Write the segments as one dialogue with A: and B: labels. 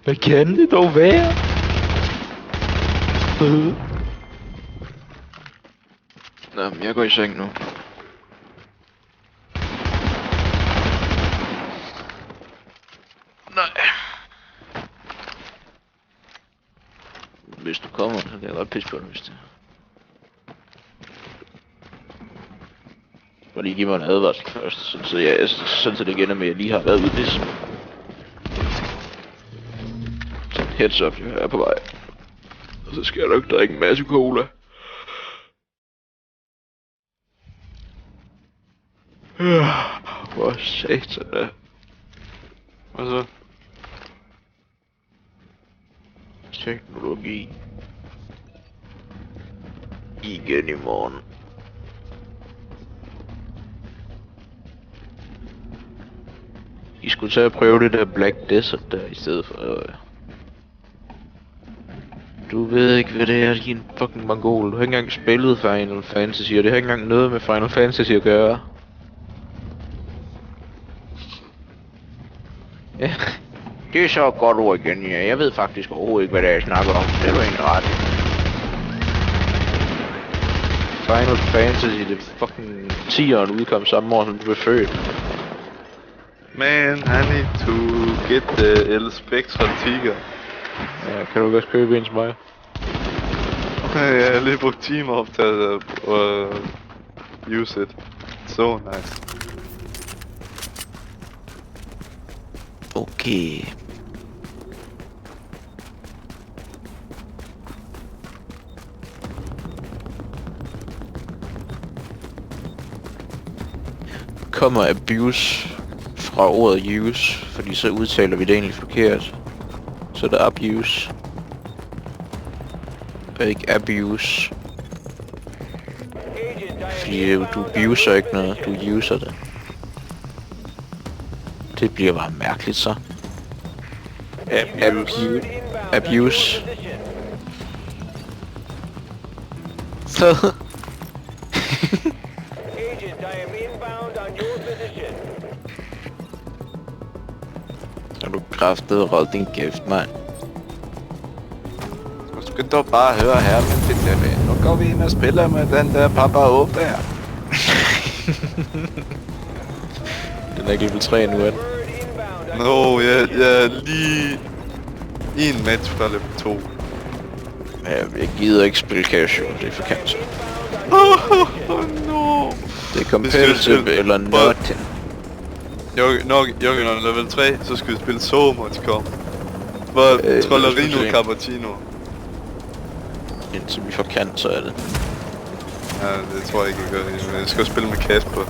A: Hvad kan det dog være? Nå, men jeg går i seng nu. Nej. Hvis du kommer, så kan jeg godt pisse på dig, hvis det. Må lige give mig en advarsel først, så det ender med, at jeg lige har været ude pisse. Så heads up, jeg er på vej. Og så skal jeg nok drikke en masse cola. Hvor satan da. Hvad så? Teknologi. Igen i morgen. I skulle tage at prøve det der Black Desert der i stedet for. Du ved ikke hvad det er, din fucking mongol. Du har ikke engang spillet Final Fantasy, og det har ikke engang noget med Final Fantasy at gøre. Ja, det er så et godt ord igen, ja. Jeg ved faktisk overhovedet ikke hvad det er, jeg snakker om. Det er du egentlig ret. Final Fantasy, det fucking 10'eren udkom samme år som du blev født.
B: Man, I need to get the El Spectral Tiger.
A: Ja, kan du godt købe en til mig?
B: Jeg har lige brugt timer op til at use it. So nice.
A: Okay. Kommer abuse fra ordet use, fordi så udtaler vi det egentlig forkert. Så det er abuse. Og ikke abuse. Fordi du abuser ikke noget, du user det. Det bliver bare mærkeligt så. Abuse. Så. Er du kraftet rold din kæft, mand?
B: Du skal dog bare høre her, men det der ven. Nu går vi ind og spiller med den der Papa Åb der.
A: Den er ikke level 3 nu, er den?
B: Nå, jeg er lige en match fra level 2.
A: Ja, jeg gider ikke spille casual, det er for cancer.
B: No.
A: Det er competitive eller nothing.
B: Når level 3, så skal vi spille Somoticom. Hvor Trollerino Cappuccino.
A: Indtil vi får kant, så er det.
B: Ja, det tror jeg ikke, jeg gør. Men jeg skal spille med Kasper.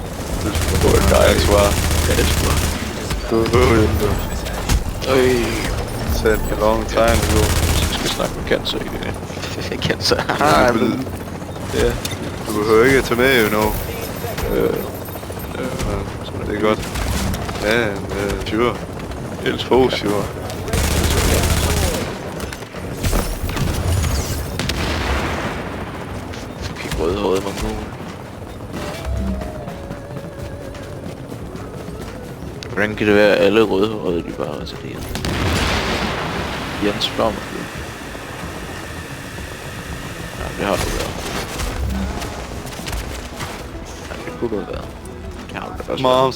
A: Det er et ansvar. Kasper.
B: Sæt en long time ago.
A: Så skal snakke med cancer, ikke? Cancer.
B: Ja. Du behøver ikke at tage med, you know. Det er godt. Ja, sure. Helt få, sure.
A: Fucking rødhåret mongol. Hvordan kan det være, at alle rødhårede, de bare er retarderet? Jens Blommer. Ja, det har du været. Ja, det kunne du have været. Det har du da også været.